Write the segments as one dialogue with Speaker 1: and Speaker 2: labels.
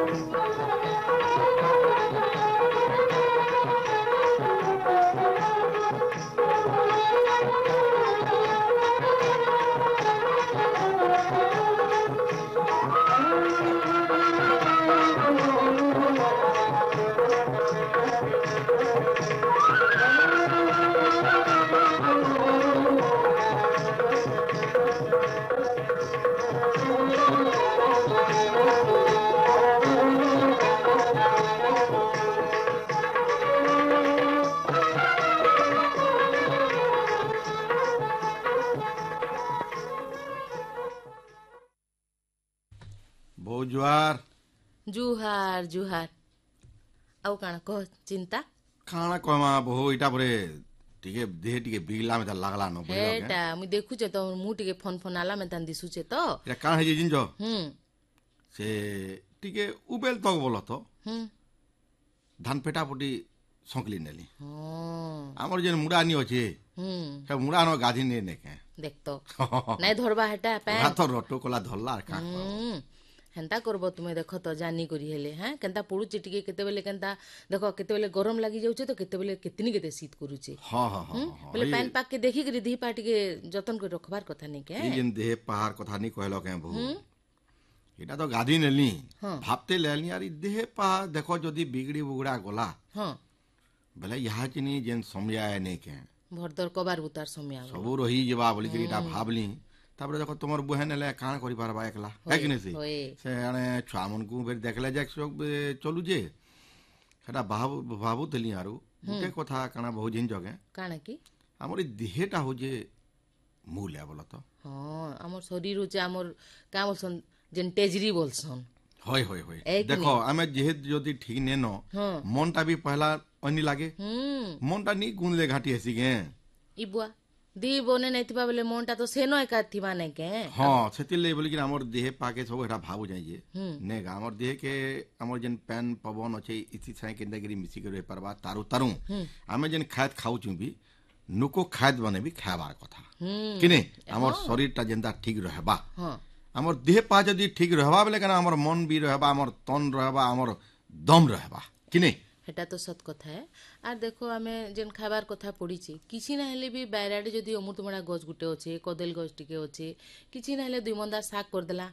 Speaker 1: बहु जुआर
Speaker 2: जुहार जुहार आउ काण कह चिंता
Speaker 1: खाना कहमा बहु इटा परे टिके देह टिके बिगला में लागला न बुझलो के
Speaker 2: हेटा मुई देखुचे तो मु टिके फोन फोन आला में तान दिसुचे तो
Speaker 1: इटा काण हे जिंजो
Speaker 2: हम्म
Speaker 1: से टिके उबेल तक बोलो तो
Speaker 2: हम्म
Speaker 1: धान पेटा पुटी संकली नेली
Speaker 2: हाँ
Speaker 1: हमर जेन मुडा नी अछि से मुडा न गाधी ने नेके
Speaker 2: देख तो नहीं धरबा हेटा पे
Speaker 1: हाथ रोटो कोला धरला का
Speaker 2: हेंता करबो तुमे देखो तो जानी करी हेले हैं केंता पड़ुचे टिके केते बेले केंता देखो केते बेले गरम लागी जाउचे तो केते बेले केतनी केते शीत करूचे
Speaker 1: हां हां हां
Speaker 2: बोले पैन पाक के देखि करी दी पाटी के जतन कर रखबार कथा नहीं के
Speaker 1: ई जेन देह पहाड़ कथा नी कहलो के बहु इटा तो गाधी नेली भापते लेली यार ई देह पहाड़ देखो जदी बिगड़ी बुगड़ा गला
Speaker 2: हां
Speaker 1: बेले यहाँ चिनी जेन समझाए नहीं के
Speaker 2: भरदर कबार उतार समय आवे
Speaker 1: सब रही जबा बोली कि इटा भाबली तापर देखो तुमर बहन ले काण करि पारबा एकला है कि नहीं से आने छुआ मन को बेर देखले जाक चलू जे सेटा बाबू तली आरो गुटे कथा काना बहु जिन जगे
Speaker 2: काना की
Speaker 1: हमर ई देहटा हो जे मूल है बोला तो
Speaker 2: हां हमर शरीर होचे हमर का बोलसन जेन तेजरी बोलसन
Speaker 1: होय होय होय देखो हमें जेहे जदी ठीक ने न मनटा भी पहला अनि लागे मनटा नी गुनले घाटी हसी गे
Speaker 2: इबुआ दी बने नैतिबा बेले मनटा तो सेनो एका थिबा नै के
Speaker 1: हां सेतिले बोली कि हमर देह पाके सब एटा भाबु जाय जे नेगा हमर देह के हमर जेन पैन पवन अछि इति छाय के नगरी मिसी के रह परबा तारु तारु हमें जेन खाद खाउ छु भी नुको खाद बने भी खाबार कथा किने हमर शरीरटा जेंदा ठीक रहबा
Speaker 2: हां
Speaker 1: हमर देह पा जदी ठीक रहबा बेले कना हमर मन भी रहबा हमर तन रहबा हमर दम रहबा किने
Speaker 2: हेटा तो सत कथा है आर देखो हमें जेन खाबार कथा पड़ीची किछि ना हेले भी बायराडे जदी अमृतभंडा गछ गुटे अछि कदल गछ टिके अछि किछि ना हेले दुई मंदा साग कर देला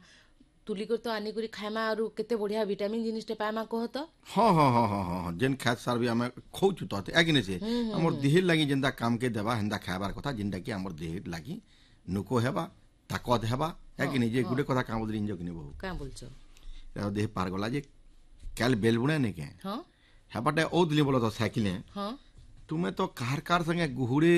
Speaker 2: तुली कर तो आनी करी खायमा आरु केते बढ़िया विटामिन जिनिसटे पायमा कह तो
Speaker 1: हां हां हां हां जेन खाद सार भी हमें खौचु तो आगिने से हमर देह लागि जेंदा काम के देबा हेंदा खाबार कथा जिंदा कि हमर देह लागि नुको हेबा ताकत हेबा आगिने जे गुडे कथा काम बोलिन जो किने बहु
Speaker 2: का बोलछो
Speaker 1: देह पार गला जे काल बेल बुणे ने के
Speaker 2: हां
Speaker 1: हेबाटे ओ दिली बोलो तो साइकिल
Speaker 2: हां
Speaker 1: तुमे तो कार संगे गुहुड़े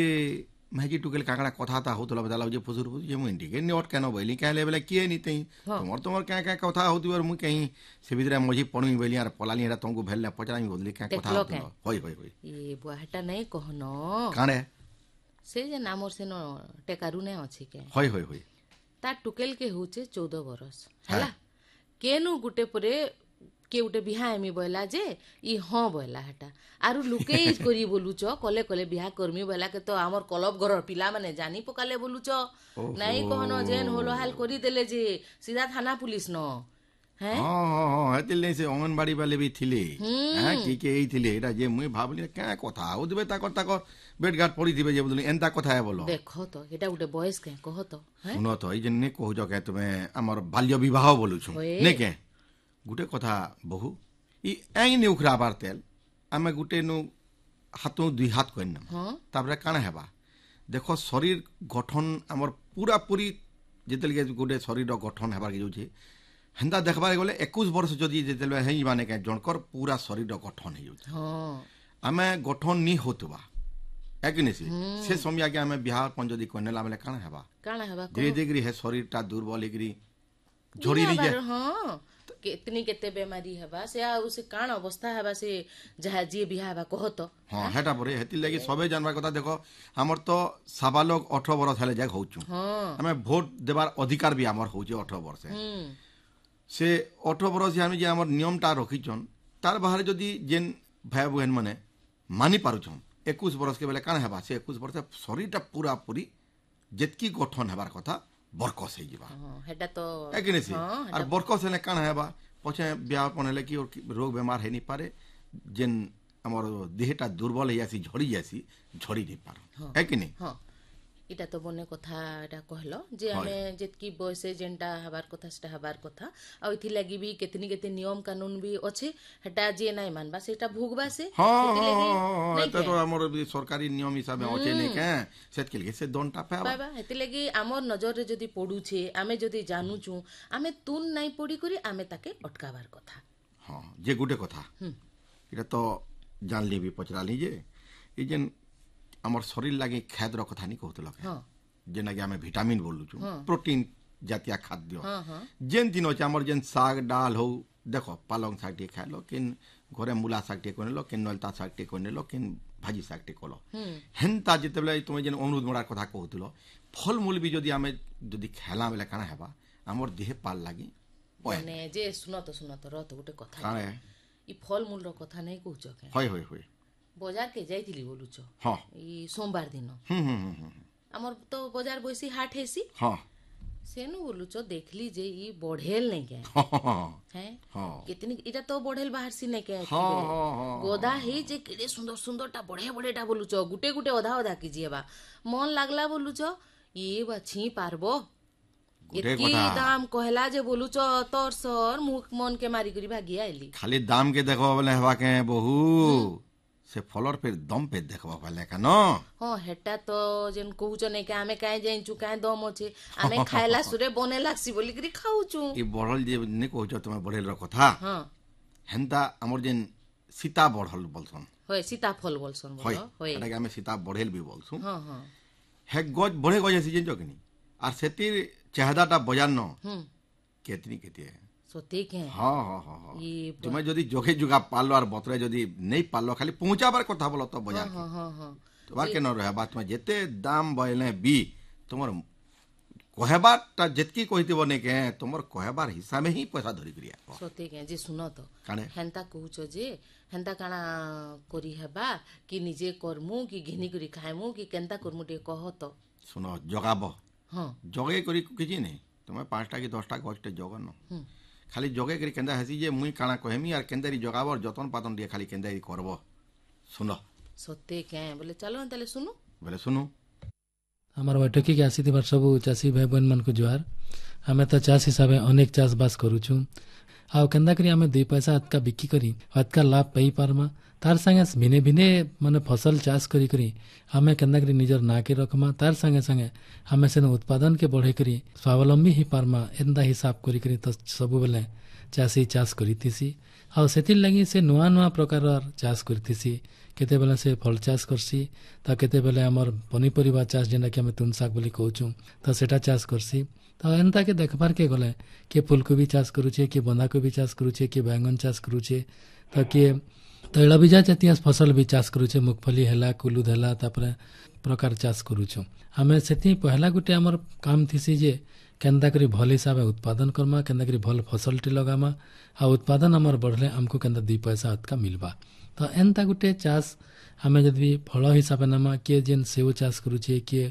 Speaker 1: मैजी टुकेल काकड़ा कथा ता होतला बदला जे फसुर फुस जे मुंडी के नोट केनो बइली काले बेले किए नी तई तुमर का कथा होती और मु कहीं से भीतर मजी पणुई बइली यार पलाली हेरा तुमको भेलले पचराई बोलली का कथा होय होय होय
Speaker 2: ए बुआटा नहीं कहनो
Speaker 1: काणे
Speaker 2: से जे नामर से न टेकारू ने अछि के
Speaker 1: होय होय होय
Speaker 2: ता टुकेल के होचे 14 बरस हला केनु गुटे परे के उटे बिहा एमी बोला जे ई हां बोला हटा आरु लुके करी बोलुच कले कले बिहा कर्मी बोला के तो हमर कलब घर पिला माने जानी पकाले बोलुच नाही कहनो जेन होलो हाल करी देले जे सीधा थाना पुलिस न हैं
Speaker 1: हां हां हां हतिल नै से अंगनबाड़ी वाले भी थिले हैं के एई थिले एटा जे मुई भाबली का कथा हो दिबे ताको बेड गाट पड़ी दिबे जे बोलली एंता कथा है बोलो
Speaker 2: देखो तो एटा उटे बॉयज के कहो तो हैं
Speaker 1: सुनो तो ई जे ने कहू जो के तुमे हमर बाल्य विवाह बोलु छु ने के गुटे कथा बहु ई एंग ने उखराबार तेल आमे गुटे नु हाथों दुई हाथ कइन ताबरे काना हेबा देखो शरीर गठन हमर पूरा पूरी जेतल के गुटे शरीर गठन हेबार के जोछि हंदा देखबार गले 21 वर्ष जदी जेतल हेई माने के जनकर पूरा शरीर गठन हे जोछि हां आमे गठन नी होतबा एकने से समय के आमे बिहार पन जदी कनेला बेले काना हेबा धीरे धीरे हे शरीरटा दुर्बल हेगरी झोरी री जे
Speaker 2: हां केतनी केते बेमारी हेबा से आ उसे कान अवस्था हेबा से जहा जे बिहा हेबा कहत
Speaker 1: हां हेटा परे हेति लागि सबे जानबा कथा देखो हमर तो साबालोग 18 वर्ष हेले जाक होचु हां हमें वोट देबार अधिकार भी हमर होचे 18 वर्ष से 18 वर्ष हम जे हमर नियमटा रखिचन तार बाहर जदी जेन भाई बहन माने मानि पारुछन 21 वर्ष के बेले कान हेबा से 21 वर्ष शरीरटा पूरा पूरी जेतकी गठन हेबार कथा बरकस हे जिबा
Speaker 2: हेटा तो
Speaker 1: एकने से और बरकस हेले कान हेबा पछे ब्याहपन हेले कि रोग बेमार है नहीं पारे जेन हमर देहटा दुर्बल है जासी झड़ी जासी झड़ी नहीं पार है कि नहीं
Speaker 2: हाँ इटा तो बने कथा एटा कहलो जे हमें जेतकी बयसे जेनटा हबार कथा सेटा हबार कथा आ इथि लागि भी केतनी केते नियम कानून भी अछि हेटा जे नै मानबा सेटा भोगबा से
Speaker 1: हां एटा तो हमर सरकारी नियम हिसाब में अछि नै के सेत के लिए से दंडटा पाबा
Speaker 2: बाबा हेति लागि हमर नजर रे जदी पडू छे आमे जदी जानू छु आमे तुन नै पडी करी आमे ताके अटकाबार कथा
Speaker 1: हां जे गुटे कथा एटा तो जानली भी पचराली जे ई जेन हमर शरीर लागि खाद्य कथा नहीं कहतल जेना कि हमें विटामिन बोलु छु प्रोटीन जातीय खाद्य जेन दिन अछि हमर जेन साग डाल हो देखो पालंग साग टे खालो किन घरे मूला साग टे कोनेलो किन नलता साग टे कोनेलो किन भाजी साग टे कोलो हेंता जेतेबले तुमे जेन अमृत मोड़ा कथा कहतलो फल मूल भी जदी हमें जदी खेला बेला काना हेबा हमर देह पाल लागि
Speaker 2: माने जे सुनो तो रत गुटे कथा काने ई फल मूल रो कथा नै कहउछ के
Speaker 1: होय होय होय
Speaker 2: बाजार के जाइथिली बोलुछ
Speaker 1: हां
Speaker 2: ई सोमवार दिन हमर तो बाजार बसी हाट हेसी
Speaker 1: हां
Speaker 2: सेनु बोलुछ देखली जे ई बढ़ेल नै के हैं कितनी इटा तो बढ़ेल बाहर सी नै के गोदा हे जे केडे सुंदर सुंदरटा बढ़े बोलुछ गुटे गुटे आधा की जेबा मन लागला बोलुछ ई बाछी पारबो इतकी दाम कहला जे बोलुछ तोर सर मुख मन के मारी करी भागी आइली
Speaker 1: खाली दाम के देखो बोले हवा के बहु से फलर पे दम पे देखबा पले का न
Speaker 2: हां हेटा तो जेन कहूछ नै के हमें काहे जाइछु काहे दम अछि हमें खाइला सुरे बने लागसी बोली करी खाउछु
Speaker 1: ई बढ़ल जे नै कहूछ तुम बढ़ेल रो कथा हां हेंता हमर जेन सीता बढ़ल बोलसन
Speaker 2: होय सीता फल बोलसन
Speaker 1: होय एटा के हमें सीता बढ़ेल भी बोलसु
Speaker 2: हां हां
Speaker 1: हे गज बढ़े गज अछि जेन जकनी आर सेतिर चाहदाटा बजार न केतनी केते
Speaker 2: सते के
Speaker 1: हां हां हां तुमे जदी जोगे जुगा पालो आर बतरे जदी नै पालो खाली पहुंचाबार कथा बोलो तो बजार
Speaker 2: हां हां हां
Speaker 1: तो बाके न रहे बात में जेते दाम बइले बी तुमर कहबाटा जेतकी कहितबो नै के तुमर कहबार हिसाब में ही पैसा धरि करिया
Speaker 2: सते के जे सुनो तो हेंता कहूछ जे हेंता काना करी हेबा कि निजे करमु कि घिनी करी खाइमु कि केनता करमु दे कह तो
Speaker 1: सुनो जगाबो
Speaker 2: हां
Speaker 1: जगे करी किछि नै तुमे 5टा कि 10टा गछटे जगन खाली जगे करी केंदा हसी जे मुई काना कहमी यार केंदारी जगाबर जतन पातन दिए खाली केंदारी करबो सुनो
Speaker 2: सत्य के बोले चलो तले सुनु
Speaker 1: बोले सुनु
Speaker 3: हमर बैठकी के आसी बार सब चासी भाई बहन मन को जोहार हमें तो चास हिसाब अनेक चाष बास करूछु आ केंदा करी हमें 2 पैसा अतका बिक्की करी अतका लाभ पाई पारमा तार संगे भिने भिने माने फसल चाष करी करी हमें केंदा करी निजर ना के रखमा तार संगे संगे हमें से उत्पादन के बढ़े करी स्वावलंबी ही पारमा एंदा हिसाब करी करी तो सब बेले चासी चाष करीतिसी आ सेतिर लगी से नुआ नुआ प्रकार चाष करीतिसी केते बेले से फल चाष करसी त केते बेले हमर पनीपरिबा चाष जेना कि हमें तुन साग बोली कहूछु त सेटा चाष करसी तो एंता के देखबार के गले के फूलकोबी चाष करूछे के बंधाकोबी चाष करूछे के बैंगन चाष करूछे त के तैलबीजा जातीय फसल भी चाष करूछे मूंगफली हैला कुलुद हैला तापर प्रकार चाष करूछु हमें सेति पहला गुटे हमर काम थिसी जे केंदा करी भल हिसाब उत्पादन करमा केंदा करी भल फसल टी लगामा आ उत्पादन हमर बढ़ले हमको केंदा 2 पैसा अतका मिलबा तो एंता गुटे चाष हमें जदि फल हिसाब नमा के जेन सेव चाष करूछे के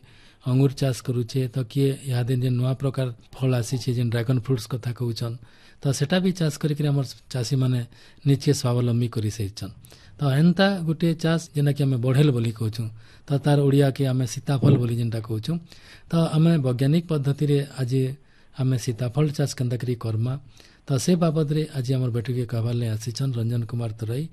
Speaker 3: अंगूर चाष करूछे तो किए यहाँ दिन जेन नुआ प्रकार फल आसी छे जेन ड्रैगन फ्रूट्स कथा कहउछन तो सेटा भी चाष करी हमर चासी माने निचे स्वावलंबी करी सैछन तो एंता गुटे चाष जेना कि हमें बढ़ेल बोली कहउछु तो तार ओडिया के हमें सीताफल बोली जेनटा कहउछु तो हमें वैज्ञानिक पद्धति रे आज हमें सीताफल चाष केंदा करी करमा तो से बाबद रे आज हमर बैठक के कहवाले आसीछन रंजन कुमार तराई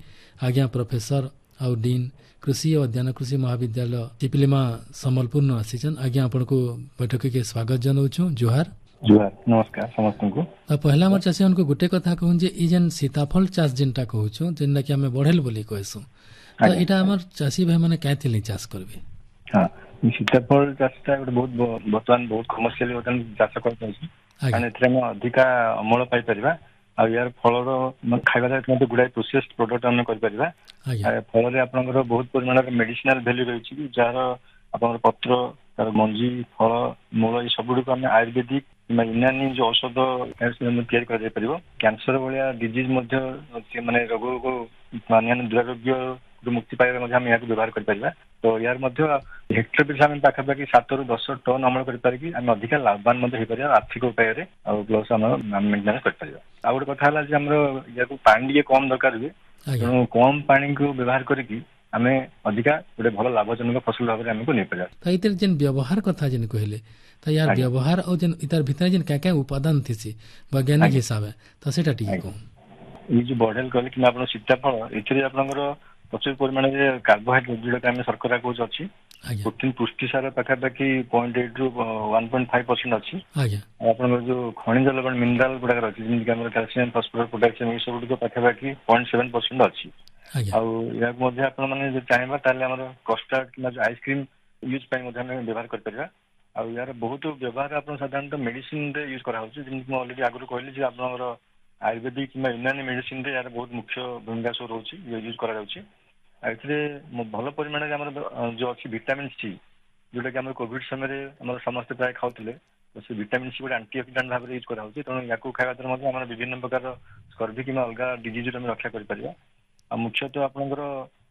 Speaker 3: आज्ञा प्रोफेसर और डीन कृषि और उद्यान कृषि महाविद्यालय चिपिलिमा सम्बलपुर न आसीछन आज्ञा आपन को बैठक के स्वागत जनाउछु जोहार
Speaker 4: जोहार नमस्कार समस्त को
Speaker 3: तो पहला हमर चासी उनको गुटे कथा कहूं जे ई जेन सीताफल चाष जेनटा कहूछु जेनटा कि हमें बढ़ेल बोली कहसु तो एटा हमर चासी भाई माने काथिली चाष करबे
Speaker 4: हां सीताफल चाषटा बहुत वर्तमान बहुत कमर्शियल वर्तमान चाष करते अछि माने एथरे में अधिका अमल पाई परिबा आ यार फलर खाइबा मते गुडाई प्रोसेस्ड प्रोडक्ट हम कर परिबा फल रे आपनकर बहुत परिमाण मेडिसिनल वैल्यू रहै छी जार आपनकर पत्र तार मंजी फल मूल ई सब को हम आयुर्वेदिक यूनानी जो औषध तैयार कर परिबो कैंसर वाला डिजीज मध्ये माने रोग को माने दुरारोग्य ମୁକ୍ତି ପାଇବା ମଧ୍ୟ ଆମେ ଏହାକୁ ବ୍ୟବହାର କରିପାରିବା। ତ ୟାର ମଧ୍ୟ ହେକ୍ଟର ପିଛା ଆମେ ପାଖାପାଖି 7 ରୁ 10 ଟନ୍ ଅମଳ କରିପାରିକି ଆମେ ଅଧିକା ଲାଭବାନ ମଧ୍ୟ ହେଇପାରିବା ଆର୍ଥିକ ଉପାୟରେ, ଆଉ ପ୍ଲସ୍ ଆମର ମେଣ୍ଟେନାନ୍ସ କରିପାରିବା। ଆଉ ଗୋଟେ କଥା ହେଲା ଯେ ଆମର ୟାକୁ ପାଣି ଟିକେ କମ ଦରକାର ହୁଏ, ତେଣୁ କମ ପାଣିକୁ ବ୍ୟବହାର କରିକି ଆମେ ଅଧିକା ଗୋଟେ ଭଲ ଲାଭଜନକ ଫସଲ ଭାବରେ ଆମକୁ ନେଇପାରିବା।
Speaker 3: ତ ଏଥିରେ ଯେନ୍ ବ୍ୟବହାର କଥା ଯେନ୍ କହିଲେ ତ ୟାର ବ୍ୟବହାର ଆଉ ଯେନ୍ ଇତାର ଭିତରେ ଯେନ୍ क्या क्या ଉପାଦାନ ଥିସି ବୈଜ୍ଞାନିକ ହିସାବରେ ତ ସେଟା ଟିକେ କହ।
Speaker 4: ଏଇ ଯୋଉ ବଢେଲ କହିଲେ କିମ୍ବା ଆପଣ ସୀତାଫଳ, ଏଥିରେ ଆପଣଙ୍କର ପ୍ରଚୁର ପରିମାଣରେ କାର୍ବୋହାଇଡ୍ରେଟ୍ ଯୋଉଟା ଆମେ ଶର୍କରା କହୁଛୁ ଅଛି, ପ୍ରୋଟିନ ପୁଷ୍ଟିସାର ପାଖାପାଖି 0.8 ରୁ 1.5% ଅଛି। ଆଉ ଆପଣଙ୍କର ଯୋଉ ଖଣିଜ ଲବଣ ମିନେରାଲ ଗୁଡାକ ଅଛି ଯେମିତିକି ଆମର କ୍ୟାଲସିୟମ, ଫସ୍ଫରସ, ପୋଟାସିୟମ ଏଇ ସବୁ ଗୁଡ଼ିକ ପାଖାପାଖି 0.7% ଅଛି। ଆଉ ଏହାକୁ ମଧ୍ୟ ଆପଣ ମାନେ ଯଦି ଚାହିଁବା ତାହେଲେ ଆମର କଷ୍ଟାର୍ଡ କିମ୍ବା ଆଇସ୍କ୍ରିମ ୟୁଜ୍ ପାଇଁ ମଧ୍ୟ ଆମେ ବ୍ୟବହାର କରିପାରିବା। ଆଉ ୟାର ବହୁତ ବ୍ୟବହାର ଆପଣ ସାଧାରଣତଃ ମେଡିସିନରେ ୟୁଜ୍ କରାହଉଛି, ଯେମିତି ମୁଁ ଅଲରେଡି ଆଗରୁ କହିଲି ଯେ ଆପଣଙ୍କର ଆୟୁର୍ବେଦିକ କିମ୍ବା ୟୁନାନି ମେଡିସିନରେ ୟାର ବହୁତ ମୁଖ୍ୟ ଭୂମିକା ସବୁ ରହୁଛି, ୟୁଜ୍ କରାଯାଉଛି। ଆଉ ଏଥିରେ ଭଲ ପରିମାଣରେ ଆମର ଯୋଉ ଅଛି ଭିଟାମିନ ସି, ଯୋଉଟା କି ଆମର କୋଭିଡ ସମୟରେ ଆମର ସମସ୍ତେ ପ୍ରାୟ ଖାଉଥିଲେ, ତ ସେ ଭିଟାମିନ ସି ଗୋଟେ ଆଣ୍ଟିଅକ୍ସିଡାଣ୍ଟ ଭାବରେ ୟୁଜ୍ କରାହଉଛି। ତେଣୁ ୟାକୁ ଖାଇବା ଦ୍ୱାରା ମଧ୍ୟ ଆମର ବିଭିନ୍ନ ପ୍ରକାର ସ୍କର୍ଭି କିମ୍ବା ଅଲଗା ଡିଜିଜରୁ ଆମେ ରକ୍ଷା କରିପାରିବା। ଆଉ ମୁଖ୍ୟତଃ ଆପଣଙ୍କର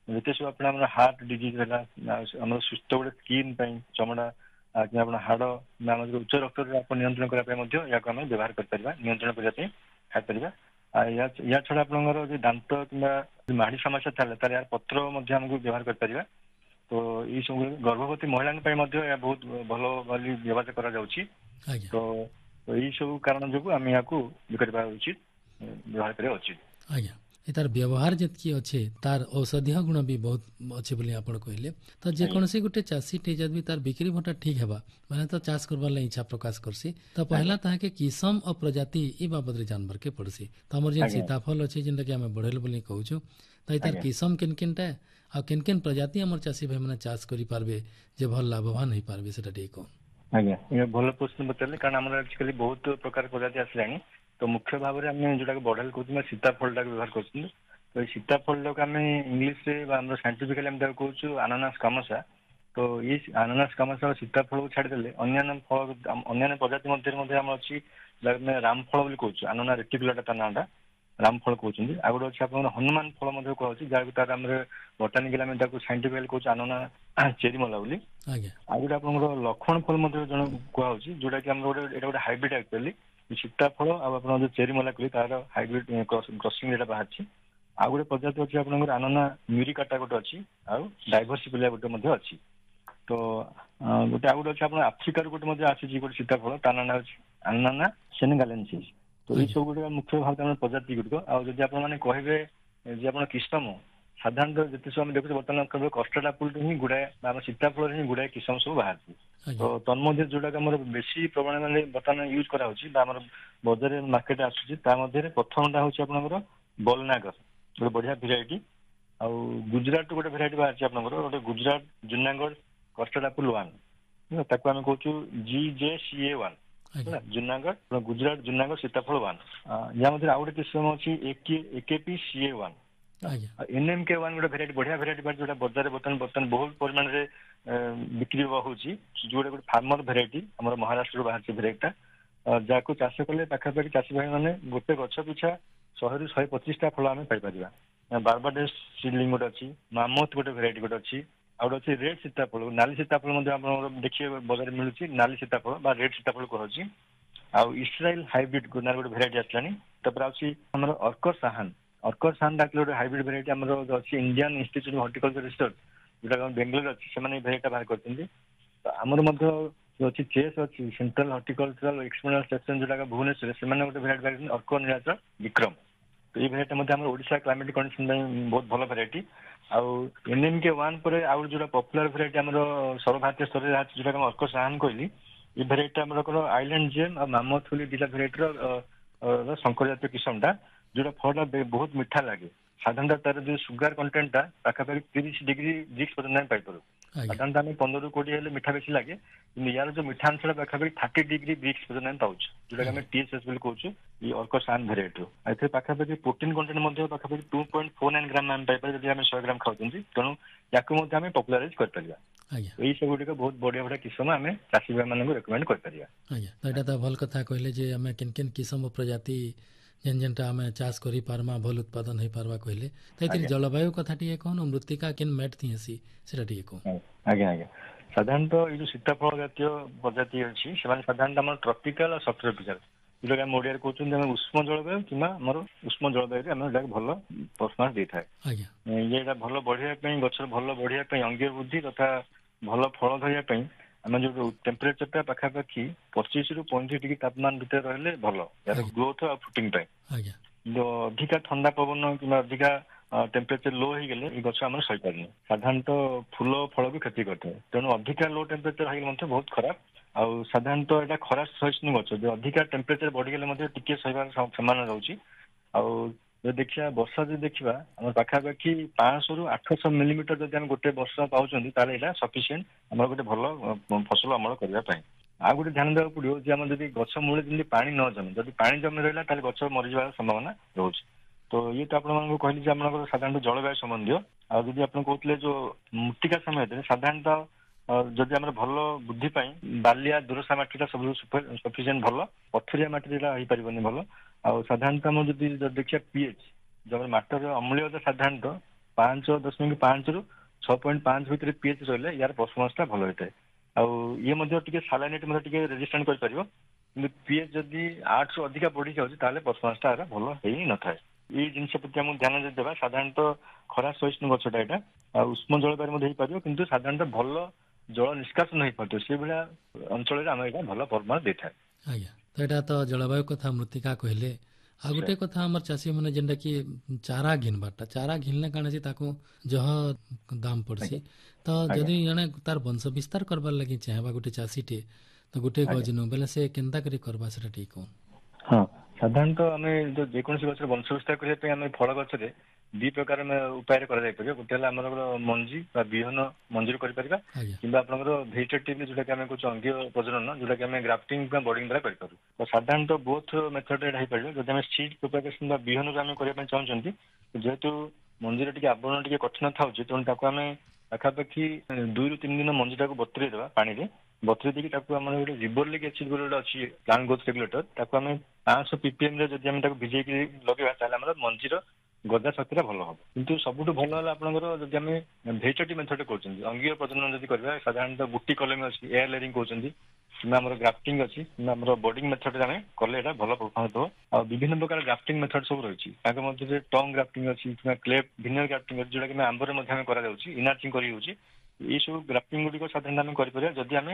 Speaker 4: ଯେତେ ସବୁ ଆପଣ ଆମର ହାର୍ଟ ଡିଜିଜ ହେଲା, ଆମର ସୁସ୍ଥ ଗୋଟେ ସ୍କିନ୍ ପାଇଁ ଚମଡ଼ା କିମ୍ବା ଆପଣ ହାଡ଼ କିମ୍ବା ଆମର ଉଚ୍ଚ ରକ୍ତଚାପ ନିୟନ୍ତ୍ରଣ କରିବା ପାଇଁ ମଧ୍ୟ ଏହାକୁ ଆମେ ବ୍ୟବହାର କରିପାରିବା, ନିୟନ୍ତ୍ରଣ କରିବା ପାଇଁ ଖାଇପାରିବା। ଆଉ ୟା ଛଡା ଆପଣଙ୍କର ଯୋଉ ଦାନ୍ତ କିମ୍ବା ମାଢି ସମସ୍ୟା ଥାଏ ତାହେଲେ ୟାର ପତ୍ର ମଧ୍ୟ ଆମକୁ ବ୍ୟବହାର କରିପାରିବା। ତ ଏଇ ସବୁ ଗର୍ଭବତୀ ମହିଳାଙ୍କ ପାଇଁ ମଧ୍ୟ ଏହା ବହୁତ ଭଲ ବୋଲି ବ୍ୟବହାର କରାଯାଉଛି। ତ ଏଇ ସବୁ କାରଣ ଯୋଗୁଁ ଆମେ ଏହାକୁ କରିବା ଉଚିତ, ବ୍ୟବହାର କରିବା ଉଚିତ।
Speaker 3: ଆଜ୍ଞା, ତାର ବ୍ୟବହାର ଯେତିକି ଅଛେ ତାର ଔଷଧୀୟ ଗୁଣ ବି ବହୁତ ଅଛି ବୋଲି ଆପଣ କହିଲେ। ତ ଯେକୌଣସି ଗୋଟେ ଚାଷୀଟେ ଯଦି ତାର ବିକ୍ରି ଭଟା ଠିକ ହେବା ମାନେ ତ ଚାଷ করবার লাগি ইচ্ছা প্রকাশ করছি, তো পহলা তাহাকে কিসম ও প্রজাতি এই বাবদরে জানবার কে পড়ছি। তো আমার যেন সীতাফল আছে যেটা কি আমি বড়েল বলি কହୁଛୁ, তো তার কিসম কেন কেনটা ଆଉ କେନ୍ କେନ୍ ପ୍ରଜାତି ଆମର ଚାଷୀ ଭାଇ ମାନେ ଚାଷ କରିପାରିବେ ଯେ ଭଲ ଲାଭବାନ ହେଇପାରିବେ ସେଟା ଟିକେ କହ।
Speaker 4: ଆଜ୍ଞା, ଭଲ ପ୍ରଶ୍ନ ପଚାରିଲେ, କାରଣ ଆମର ଆଜିକାଲି ବହୁତ ପ୍ରକାର ପ୍ରଜାତି ଆସିଲାଣି। ତ ମୁଖ୍ୟ ଭାବରେ ଆମେ ଯୋଉଟାକୁ ବଢେଲ କହୁଛୁ ସୀତାଫଳଟାକୁ ବ୍ୟବହାର କରୁଛନ୍ତି। ତ ଏଇ ସୀତାଫଳଟାକୁ ଆମେ ଇଂଲିଶରେ ବା ଆମର ସାଇଣ୍ଟିଫିକାଲି ଆମେ ତାକୁ କହୁଛୁ ଆନାନାସ କାମସା। ତ ଏଇ ଆନାନାସ କାମସା ସୀତାଫଳକୁ ଛାଡ଼ିଦେଲେ ଅନ୍ୟାନ୍ୟ ପ୍ରଜାତି ମଧ୍ୟରେ ମଧ୍ୟ ଆମର ଅଛି ଯାହାକୁ ଆମେ ରାମଫଳ ବୋଲି କହୁଛୁ, ଆନାନା ରେଟିକୁଲାଟା ତା ନାଁଟା, ରାମଫଳ କହୁଛନ୍ତି। ଆଉ ଗୋଟେ ଅଛି ଆପଣଙ୍କର ହନୁମାନ ଫଳ ମଧ୍ୟ କୁହାଯାଉଛି, ଯାହାକୁ ତାର ଆମର ବଟାନିକାଲି ଆମେ ତାକୁ ସାଇଣ୍ଟିଫିକାଲି କହୁଛୁ ଆନାନା ଚେରିମଲା ବୋଲି। ଆଉ ଗୋଟେ ଆପଣଙ୍କର ଲକ୍ଷ୍ମଣ ଫଳ ମଧ୍ୟ ଜଣେ କୁହାଯାଉଛି, ଯୋଉଟା କି ଆମର ଏଇଟା ଗୋଟେ ହାଇବ୍ରିଡ୍ ଆକ୍ଚୁଆଲି ସୀତାଫଳ ଆଉ ଆପଣଙ୍କ ଯୋଉ ଚେରିମଲା କହିଲେ ତାର ହାଇବ୍ରିଡ୍ କ୍ରସିଂ ଏଇଟା ବାହାରିଛି। ଆଉ ଗୋଟେ ପ୍ରଜାତି ଅଛି ଆପଣଙ୍କର ଆନାନା ମ୍ୟୁରିକାଟା ଗୋଟେ ଅଛି, ଆଉ ଡାଇଭର୍ସିଫିଲିଆ ଗୋଟେ ମଧ୍ୟ ଅଛି। ତ ଗୋଟେ ଆଉ ଗୋଟେ ଅଛି ଆପଣ ଆଫ୍ରିକାରୁ ଗୋଟେ ମଧ୍ୟ ଆସିଛି ଗୋଟେ ସୀତାଫଳ, ତା ନାଁ ଅଛି ଆନାନା ସେନେଗାଲେନ୍ସିସ୍। ତ ଏଇ ସବୁ ଗୁଡ଼ିକ ମୁଖ୍ୟ ଭାବରେ ଆମର ପ୍ରଜାତି ଗୁଡ଼ିକ। ଆଉ ଯଦି ଆପଣ ମାନେ କହିବେ ଯେ ଆପଣ କିସମ, ସାଧାରଣତଃ ଯେତେ ସବୁ ଆମେ ଦେଖୁଛୁ ବର୍ତ୍ତମାନ କଷ୍ଟାର୍ଡ ଆପଲରୁ ହିଁ ଗୁଡାଏ ବା ଆମ ସୀତାଫଳରେ ହିଁ ଗୁଡାଏ କିସମ ସବୁ ବାହାରିଛି। ତ ତନ୍ମଧ୍ୟରେ ଯୋଉଟାକି ଆମର ବେଶୀ ପରିମାଣରେ ବର୍ତ୍ତମାନ ୟୁଜ୍ କରାହଉଛି ବା ଆମର ବଜାରରେ ମାର୍କେଟରେ ଆସୁଛି, ତା ମଧ୍ୟରେ ପ୍ରଥମଟା ହଉଛି ଆପଣଙ୍କର ବଲନାଗର, ଗୋଟେ ବଢିଆ ଭେରାଇଟି। ଆଉ ଗୁଜୁରାଟ ଗୋଟେ ଭେରାଇଟି ବାହାରିଛି ଆପଣଙ୍କର, ଗୋଟେ ଗୁଜୁରାଟ ଜୁନାଗଡ଼ କଷ୍ଟାର୍ଡ ଆପଲ 1, ତାକୁ ଆମେ କହୁଛୁ GJCA1 ଜୁନାଗଡ଼ ଗୁଜୁରାଟ ଜୁନାଗଡ଼ ସୀତାଫଳ 1। ୟା ମଧ୍ୟରେ ଆଉ ଗୋଟେ କିସମ ଅଛି AKPCA1, NMK1 ଗୋଟେ ଭେରାଇଟି, ବଢିଆ ଭେରାଇଟି ବାହାରିଛି, ଯୋଉଟା ବଜାରରେ ବର୍ତ୍ତମାନ ବହୁତ ପରିମାଣରେ ବିକ୍ରି ହଉଛି, ଯୋଉଟା ଗୋଟେ ଫାର୍ମର ଭେରାଇଟି ଆମର ମହାରାଷ୍ଟ୍ରରୁ ବାହାରିଛି ଭେରାଇଟିଟା, ଯାହାକୁ ଚାଷ କଲେ ପାଖାପାଖି ଚାଷୀ ଭାଇ ମାନେ ଗୋଟେ ଗଛ ପିଛା 100 ରୁ 125ଟା ଫଳ ଆମେ ପାଇପାରିବା। ବାରବାଡେସ୍ ସିଡଲିଂ ଗୋଟେ ଅଛି, ମାମଥ ଗୋଟେ ଭେରାଇଟି ଗୋଟେ ଅଛି, ଆଉ ଗୋଟେ ଅଛି ରେଡ୍ ସୀତାଫଳ, ନାଲି ସୀତାଫଳ ମଧ୍ୟ ଆପଣଙ୍କର ଦେଖିବେ ବଜାରରେ ମିଳୁଛି, ନାଲି ସୀତାଫଳ ବା ରେଡ୍ ସୀତାଫଳ କୁହାଯାଉଛି। ଆଉ ଇସ୍ରାଏଲ ହାଇବ୍ରିଡ୍ ନାଁରେ ଗୋଟେ ଭେରାଇଟି ଆସିଲାଣି। ତାପରେ ଅଛି ଆମର ଅର୍କର ସାହାନ ଗୋଟେ ହାଇବ୍ରିଡ୍ ଭେରାଇଟି ଆମର ଅଛି Indian institute of horticulture research, ଯୋଉଟା ବେଙ୍ଗଲୋରରେ ଅଛି, ସେମାନେ ଏଇ ଭେରାଇଟିଟା ବାହାର କରିଛନ୍ତି। ତ ଆମର ମଧ୍ୟ ଅଛି ଚେସ୍ ଅଛି, ସେଣ୍ଟ୍ରାଲ ହର୍ଟିକଲଚରାଲ ଏକ୍ସପୋନେଣ୍ଟ ଷ୍ଟେସନ ଯୋଉଟା ଭୁବନେଶ୍ୱରରେ, ସେମାନେ ଗୋଟେ ଭେରାଇଟି ବାହାରିଛନ୍ତି ଅର୍କ ନୀଳାଚଳ ବିକ୍ରମ। ତ ଏଇ ଭେରାଇଟି ମଧ୍ୟ ଆମର ଓଡ଼ିଶା କ୍ଲାଇମେଟିକ୍ କଣ୍ଡିସନ ପାଇଁ ବହୁତ ଭଲ ଭେରାଇଟି। ଆଉ NMK1 ପରେ ଆଉ ଯୋଉଟା ପପୁଲାର ଭେରାଇଟି ଆମର ସର୍ବଭାରତୀୟ ସ୍ତରରେ ଅଛି, ଯୋଉଟା ଆମେ ଅର୍କ ସାହାନ କହିଲି, ଏଇ ଭେରାଇଟିଟା ଆମର ଆଇଲାଣ୍ଡ ଜେମ୍ ଆଉ ମାମଥ ବୋଲି ଦିଟା ଭେରାଇଟିର ଶଙ୍କର ଜାତୀୟ କିସମଟା, ଯୋଉଟା ଫଳଟା ବହୁତ ମିଠା ଲାଗେ। ସାଧାରଣତଃ ତାର ଯୋଉ ସୁଗାର କଣ୍ଟେଣ୍ଟଟା ପାଖାପାଖି 30 ଡିଗ୍ରୀ ବ୍ରିକ୍ସ ପର୍ଯ୍ୟନ୍ତ ଆମେ ପାଇପାରୁ। ସାଧାରଣତଃ ଆମେ 15 ରୁ 20 ହେଲେ ମିଠା ବେଶୀ ଲାଗେ, କିନ୍ତୁ ୟାର ଯୋଉ ମିଠା ଅଂଶଟା ପାଖାପାଖି 30 ଡିଗ୍ରୀ ବ୍ରିକ୍ସ ପର୍ଯ୍ୟନ୍ତ ଆମେ ପାଉଛୁ, ଯୋଉଟାକି ଆମେ TSS ବୋଲି କହୁଛୁ ଏଇ ଅର୍କ ସାହାନ ଭେରାଇଟିରୁ। ଏଥିରେ ପାଖାପାଖି ପ୍ରୋଟିନ କଣ୍ଟେଣ୍ଟ ମଧ୍ୟ ପାଖାପାଖି 2.49 ଗ୍ରାମ ଆମେ ପାଇପାରିବା ଯଦି ଆମେ 100 ଗ୍ରାମ ଖାଉଛନ୍ତି। ତେଣୁ ୟାକୁ ମଧ୍ୟ ଆମେ ପପୁଲାରାଇଜ କରିପାରିବା। ଏଇ ସବୁ ଗୁଡ଼ିକ ବହୁତ ବଢିଆ ବଢିଆ କିସମ ଆମେ ଚାଷୀ ଭାଇ ମାନଙ୍କୁ ରେକମେଣ୍ଡ କରିପାରିବା।
Speaker 3: ଆଜ୍ଞା, ତ ଏଇଟା ତ ଭଲ କଥା କହିଲେ ଯେ ଆମେ କେନ୍ କେନ୍ କିସମ ପ୍ରଜାତି ଯେନ୍ ଯେନ୍ଟା ଆମେ ଚାଷ କରିପାରମା ଭଲ ଉତ୍ପାଦନ ହେଇପାରବା କହିଲେ ତ ଏଥିରେ ଜଳବାୟୁ କଥା ଟିକେ କହୁନ ମୃତ୍ତିକା କେନ୍ ମ୍ୟାଟ୍ ଥିଏସି ସେଟା ଟିକେ କହ।
Speaker 4: ଆଜ୍ଞା ଆଜ୍ଞା ସାଧାରଣତଃ ଏଇ ଯୋଉ ସୀତାଫଳ ଜାତୀୟ ପ୍ରଜାତି ଅଛି ସେମାନେ ସାଧାରଣତଃ ଆମର ଟ୍ରପିକାଲ ଆଉ ସବ୍ ଟ୍ରପିକାଲ ଯୋଉଟା ଆମେ ଓଡିଆରେ କହୁଛନ୍ତି ଆମେ ଉଷ୍ମ ଜଳବାୟୁ କିମ୍ବା ଆମର ଉଷ୍ମ ଜଳବାୟୁରେ ଆମେ ଏଟାକୁ ଭଲ ପରଫର୍ମାନ୍ସ ଦେଇଥାଏ। ଏଇଟା ଭଲ ବଢିବା ପାଇଁ ଗଛର ଭଲ ବଢିବା ପାଇଁ ଅଙ୍ଗୀୟ ବୃଦ୍ଧି ତଥା ଭଲ ଫଳ ଧରିବା ପାଇଁ ଆମେ ଯୋଉ ଟେମ୍ପରେଚର ଟା ପାଖାପାଖି 25 ରୁ 35 ଡିଗ୍ରୀ ତାପମାନ ଭିତରେ ରହିଲେ ଭଲ ଏହାର ଗ୍ରୋଥ ଆଉ ଫୁଟିଂ ପାଇଁ। ଅଧିକା ଥଣ୍ଡା ପବନ କିମ୍ବା ଅଧିକା ଟେମ୍ପରେଚର ଲୋ ହେଇଗଲେ ଏଇ ଗଛ ଆମର ସହିପାରୁନି ସାଧାରଣତଃ ଫୁଲ ଫଳ ବି କ୍ଷତି କରିଥାଏ ତେଣୁ ଅଧିକା ଲୋ ଟେମ୍ପରେଚର ହେଇଗଲେ ମଧ୍ୟ ବହୁତ ଖରାପ। ଆଉ ସାଧାରଣତଃ ଏଇଟା ଖରା ସହିଷ୍ଣୁ ଗଛ ଯେ ଅଧିକା ଟେମ୍ପରେଚର ବଢିଗଲେ ମଧ୍ୟ ଟିକେ ସହିବାର ସମାନ ରହୁଛି। ଆଉ ଯଦି ଦେଖିବା ବର୍ଷା ଯଦି ଦେଖିବା ଆମର ପାଖାପାଖି 500 ରୁ 800 ମିଲିମିଟର ଯଦି ଆମେ ଗୋଟେ ବର୍ଷ ପାଉଛନ୍ତି ତାହେଲେ ଏଇଟା ସଫିସିଏଣ୍ଟ ଆମର ଗୋଟେ ଭଲ ଫସଲ ଅମଳ କରିବା ପାଇଁ। ଆଉ ଗୋଟେ ଧ୍ୟାନ ଦେବାକୁ ପଡିବ ଯେ ଆମର ଯଦି ଗଛ ମୂଳେ ଯେମିତି ପାଣି ନ ଜମେ ଯଦି ପାଣି ଜମି ରହିଲା ତାହେଲେ ଗଛ ମରିଯିବାର ସମ୍ଭାବନା ରହୁଛି। ତ ଇଏ ତ ଆପଣମାନଙ୍କୁ କହିଲି ଯେ ଆପଣଙ୍କର ସାଧାରଣତଃ ଜଳବାୟୁ ସମ୍ବନ୍ଧୀୟ। ଆଉ ଯଦି ଆପଣ କହୁଥିଲେ ଯୋଉ ମୃତ୍ତିକା ସମୟରେ ସାଧାରଣତଃ ଯଦି ଆମର ଭଲ ବୃଦ୍ଧି ପାଇଁ ବାଲିଆ ଦୋରସା ମାଟିଟା ସବୁ ସଫିସିଏଣ୍ଟ ଭଲ ପଥରିଆ ମାଟିରେ ଏଇଟା ହେଇପାରିବନି ଭଲ। ଆଉ ସାଧାରଣତଃ ଆମର ଯଦି ଦେଖିବା ପିଏଚ୍ ଯୋଉ ମାଟିର ଅମ୍ଳୀୟତା ସାଧାରଣତଃ 5.5 ରୁ 6.5 ଭିତରେ ପିଏଚ୍ ରହିଲେ ୟାର ପରଫର୍ମାନ୍ସ ଟା ଭଲ ହେଇଥାଏ। ଆଉ ଇଏ ମଧ୍ୟ ଟିକେ ସାଲାଇନେଟ୍ ମଧ୍ୟ ଟିକେ ରେଜିଷ୍ଟାଣ୍ଟ କରିପାରିବ କିନ୍ତୁ ପିଏଚ୍ ଯଦି 8 ରୁ ଅଧିକା ବଢି ଯାଉଛି ତାହେଲେ ପରଫର୍ମାନ୍ସ ଟା ଭଲ ହେଇ ନଥାଏ। ଏଇ ଜିନିଷ ପ୍ରତି ଆମକୁ ଧ୍ୟାନ ଦେବା ସାଧାରଣତଃ ଖରା ସହିଷ୍ଣୁ ଗଛଟା ଏଇଟା ଆଉ ଉଷ୍ମ ଜଳବାୟୁ ମଧ୍ୟ ହେଇପାରିବ କିନ୍ତୁ ସାଧାରଣତଃ ଭଲ ଜଳ ନିଷ୍କାସନ ହେଇପାରୁଥିବ ସେଇଭଳିଆ ଅଞ୍ଚଳରେ ଆମେ ଏଇଟା ଭଲ ପରଫର୍ମାନ୍ସ ଦେଇଥାଏ।
Speaker 3: ଆଜ୍ଞା ତ ଏଇଟା ତ ଜଳବାୟୁ କଥା ମୃତ୍ତିକା କହିଲେ ଆଉ ଗୋଟେ କଥା ଆମର ଚାଷୀ ମାନେ ଯେନ୍ଟା କି ଚାରା ଘିନବାରଟା ଚାରା ଘିନଲେ କାଣା ଅଛି ତାକୁ ଜହ ଦାମ ପଡସି ତ ଯଦି ଜଣେ ତାର ବଂଶ ବିସ୍ତାର କରବାର ଲାଗି ଚାହେବା ଗୋଟେ ଚାଷୀଟେ ତ ଗୋଟେ ଗଛ ନୁ ବେଲେ ସେ କେନ୍ତା କରି କରବା ସେଟା ଟିକେ କହୁନ।
Speaker 4: ହଁ ସାଧାରଣତଃ ଆମେ ଯେକୌଣସି ଗଛର ବଂଶ ବିସ୍ତାର କରିବା ପାଇଁ ଆମେ ଫଳ ଗଛରେ ଦି ପ୍ରକାର ଆମେ ଉପାୟରେ କରାଯାଇପାରିବ। ଗୋଟେ ହେଲା ଆମର ମଞ୍ଜି ବା ବିହନ ମଞ୍ଜିରୁ କରିପାରିବା କିମ୍ବା ଆପଣଙ୍କର ଭେଜିଟେଟିଭ ଯୋଉଟାକି ଆମେ କହୁଛୁ ଅଙ୍ଗୀୟ ପ୍ରଜନନ ଯୋଉଟାକି ଆମେ ଗ୍ରାଫ୍ଟିଂ ବା ବୋର୍ଡିଂ ଦ୍ୱାରା କରିପାରୁ। ତ ସାଧାରଣତଃ ବୋଥ୍ ମେଥଡ ଏଇଟା ହେଇପାରିବ। ଯଦି ଆମେ ସିଡ୍ ପ୍ରୋପାଗେସନ ବା ବିହନରୁ ଆମେ କରିବା ପାଇଁ ଚାହୁଁଛନ୍ତି ଯେହେତୁ ମଞ୍ଜିର ଟିକେ ଆବରଣ ଟିକେ କଠିନ ଥାଉଛି ତେଣୁ ତାକୁ ଆମେ ପାଖାପାଖି 2 ରୁ 3 ଦିନ ମଞ୍ଜିଟାକୁ ବତୁରେଇ ଦେବା ପାଣିରେ ବତୁରେଇ ଦେଇକି ତାକୁ ଆମର ଗୋଟେ ଜିବରଲିକ୍ ଏସିଡ ଗୋଟେ ଅଛି ପ୍ଲାଣ୍ଟ ଗ୍ରୋଥ ରେଗୁଲେଟର ତାକୁ ଆମେ 500 ppm ରେ ଯଦି ଆମେ ତାକୁ ଭିଜେଇକି ଲଗେଇବା ତାହେଲେ ଆମର ମଞ୍ଜିର ଗଜା ଶକ୍ତିଟା ଭଲ ହବ। କିନ୍ତୁ ସବୁଠୁ ଭଲ ହେଲା ଆପଣଙ୍କର ଯଦି ଆମେ ଭେଜିଟେଟିଭ ମେଥଡ କରୁଛନ୍ତି ଅଙ୍ଗୀୟ ପ୍ରଜନନ ଯଦି କରିବା ସାଧାରଣତଃ ବୁଟି କଲମୀ ଅଛି ଏୟାର ଲେୟରିଂ କହୁଛନ୍ତି କିମ୍ବା ଆମର ଗ୍ରାଫ୍ଟିଂ ଅଛି କିମ୍ବା ଆମର ବୋର୍ଡିଂ ମେଥଡରେ ଆମେ କଲେ ଏଇଟା ଭଲ ପରଫର୍ମାନ୍ସ ଦେବ। ଆଉ ବିଭିନ୍ନ ପ୍ରକାର ଗ୍ରାଫ୍ଟିଂ ମେଥଡ ସବୁ ରହିଛି ତାଙ୍କ ମଧ୍ୟରେ ଟଙ୍ଗ ଗ୍ରାଫ୍ଟିଂ ଅଛି କିମ୍ବା କ୍ଲେପ୍ ଭିନିୟର ଗ୍ରାଫ୍ଟିଂ ଅଛି ଯୋଉଟା କି ଆମ୍ବରେ ମଧ୍ୟ ଆମେ କରାଯାଉଛି ଇନାର୍ଚିଂ କରି ହେଉଛି। ଏଇ ସବୁ ଗ୍ରାଫ୍ଟିଂ ଗୁଡିକ ସାଧାରଣତଃ ଆମେ କରିପାରିବା ଯଦି ଆମେ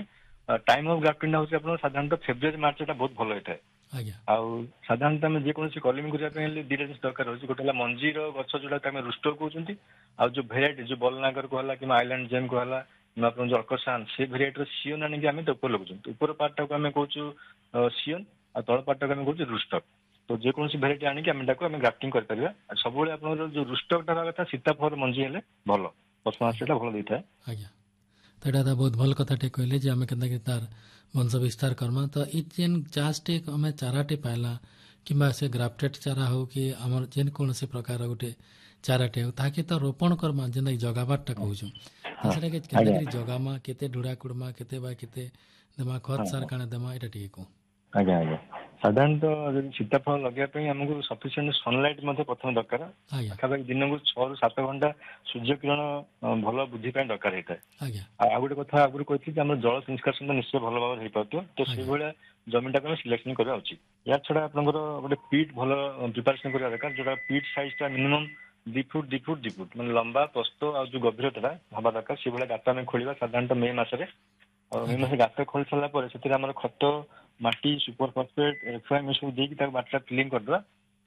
Speaker 4: ଟାଇମ୍ ଅଫ୍ ଗ୍ରାଫ୍ଟିଂ ଟା ହଉଛି ଆପଣଙ୍କର ସାଧାରଣତଃ ଫେବୃଆରୀ ମାର୍ଚ୍ଚ ଟା ବହୁତ ଭଲ ହେଇଥାଏ। ଆଉ ସାଧାରଣତଃ ଆମେ ଯେକୌଣସି କଲିମି କରିବା ପାଇଁ ହେଲେ ଦିଟା ଜିନିଷ ଦରକାର ହଉଛି ଗୋଟେ ହେଲା ମଞ୍ଜିର ଗଛ ଯୋଉଟା ଆମେ ରୁଷ୍ଟର କହୁଛନ୍ତି ଆଉ ଯୋଉ ଭେରାଇଟି ଯୋଉ ବଲନାଗର କୁହାଲା କିମ୍ବା ଆଇଲାଣ୍ଡ ଜେମ୍ କୁହାଲା କିମ୍ବା ଆପଣ ଯୋଉ ଅର୍କସାନ ସେ ଭେରାଇଟିର ସିଓନ ଆଣିକି ଆମେ ଉପରେ ଲଗାଉଛନ୍ତି ଉପର ପାର୍ଟଟାକୁ ଆମେ କହୁଛୁ ସିଓନ ଆଉ ତଳ ପାର୍ଟଟାକୁ ଆମେ କହୁଛୁ ରୁଷ୍ଟକ। ତ ଯେକୌଣସି ଭେରାଇଟି ଆଣିକି ଆମେ ତାକୁ ଆମେ ଗ୍ରାଫ୍ଟିଂ କରିପାରିବା। ଆଉ ସବୁବେଳେ ଆପଣଙ୍କର ଯୋଉ ରୁଷ୍ଟକଟା ହେବା କଥା ସୀତାଫଳ ମଞ୍ଜି ହେଲେ ଭଲ ପରଫର୍ମାନ୍ସ ଟା ଭଲ ଦେଇଥାଏ।
Speaker 3: ଆଜ୍ଞା ତ ଏଇଟା ତ ବହୁତ ଭଲ କଥାଟେ କହିଲେ ଯେ ଆମେ କେନ୍ତା ତାର ବଂଶ ବିସ୍ତାର କର୍ମା ତ ଇ ଯେନ୍ ଚାଷଟେ ଆମେ ଚାରାଟେ ପାଇଲା କିମ୍ବା ସେ ଗ୍ରାଫ୍ଟେଡ୍ ଚାରା ହଉ କି ଆମର ଯେନ୍ କୌଣସି ପ୍ରକାର ଗୋଟେ ଚାରାଟେ ହଉ ତାହାକେ ତ ରୋପଣ କର୍ମା ଯେନ୍ତାକି ଜଗାବାରଟା କହୁଛୁ ତ ସେଟାକେ କେନ୍ତାକରି ଜଗାମା କେତେ ଢୁଡ଼ା କୁଡ଼ମା କେତେ ବା କେତେ ଦେମା ଖତ ସାର କାଣା ଦେମା ଏଇଟା ଟିକେ କହ।
Speaker 4: ଆଜ୍ଞା ଆଜ୍ଞା ସାଧାରଣତଃ ଯଦି ସୀତାଫଳ ଲଗେଇବା ପାଇଁ ଆମକୁ ସଫିସିଏଣ୍ଟ ସନଲାଇଟ୍ ମଧ୍ୟ ପ୍ରଥମେ ଦରକାର ପାଖାପାଖି ଦିନକୁ 6 ରୁ 7 ଘଣ୍ଟା ସୂର୍ଯ୍ୟ କିରଣ ଭଲ ବୃଦ୍ଧି ପାଇଁ ଦରକାର ହେଇଥାଏ। ଆଉ ଗୋଟେ କଥା ଆଗରୁ କହିଥିଲି ଯେ ଆମର ଜଳ ନିଷ୍କାସନ ନିଶ୍ଚୟ ଭଲ ଭାବରେ ହେଇପାରୁଥିବ ତ ସେଇଭଳିଆ ଜମିଟାକୁ ଆମେ ସିଲେକ୍ସନ କରିବା ଉଚିତ। ଏହା ଛଡା ଆପଣଙ୍କର ଗୋଟେ ପିଟ୍ ଭଲ ପ୍ରିପାରେସନ କରିବା ଦରକାର ଯୋଉଟା ପିଟ୍ ସାଇଜ ଟା ମିନିମମ୍ 2 ଫୁଟ ମାନେ ଲମ୍ବା ପ୍ରସ୍ତ ଆଉ ଯୋଉ ଗଭୀରତା ହବା ଦରକାର ସେଇଭଳିଆ ଗାତ ଆମେ ଖୋଳିବା ସାଧାରଣତଃ ମେ ମାସରେ। ଆଉ ମେ ମାସରେ ଗାତ ଖୋଳି ସାରିଲା ପରେ ସେଥିରେ ଆମର ଖତ ମାଟି ସୁପର ଫସଫେଟ୍ ଏଫ୍ଆଇଏମ୍ ସବୁ ଦେଇକି ତାକୁ ମାଟିଟା ଫିଲିଂ କରିଦେବା।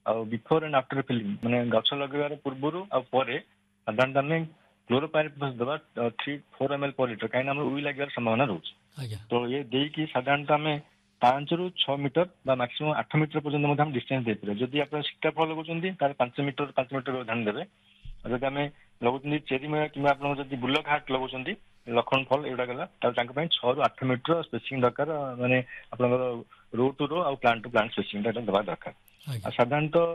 Speaker 4: ଆଉ ବିଫୋର ଆଣ୍ଡ ଆଫ୍ଟର ଫିଲିଂ ମାନେ ଗଛ ଲଗେଇବାର ପୂର୍ବରୁ ଆଉ ପରେ ସାଧାରଣତଃ ଆମେ କ୍ଲୋରୋପାଇରିଫସ୍ ଦେବା 3-4 ml per ଲିଟର କାହିଁକିନା ଆମର ଉଇ ଲାଗିବାର ସମ୍ଭାବନା ରହୁଛି। ତ ଇଏ ଦେଇକି ସାଧାରଣତଃ ଆମେ 5 ରୁ 6 ମିଟର ବା ମାକ୍ସିମମ୍ 8 ମିଟର ପର୍ଯ୍ୟନ୍ତ ମଧ୍ୟ ଆମେ ଡିଷ୍ଟାନ୍ସ ଦେଇପାରିବା। ଯଦି ଆପଣ ସୀତାଫଳ ଲଗାଉଛନ୍ତି ତାହେଲେ 5 ମିଟର ଧ୍ୟାନ ଦେବେ। ଆଉ ଯଦି ଆମେ ଲଗାଉଛନ୍ତି ଚେରିମୟା କିମ୍ବା ଆପଣଙ୍କର ଯଦି ବୁଲକ ହାଟ ଲଗାଉଛନ୍ତି ଲକ୍ଷ୍ମଣ ଫଳ ଏଗୁଡାକ ହେଲା ତାହେଲେ ତାଙ୍କ ପାଇଁ 6 ରୁ 8 ମିଟର ସ୍ପେସିଂ ଦରକାର ମାନେ ଆପଣଙ୍କର ରୋ ଟୁ ରୋ ଆଉ ପ୍ଲାଣ୍ଟ ଟୁ ପ୍ଲାଣ୍ଟ ସ୍ପେସିଂ ଟା ଦେବା ଦରକାର। ଆଉ ସାଧାରଣତଃ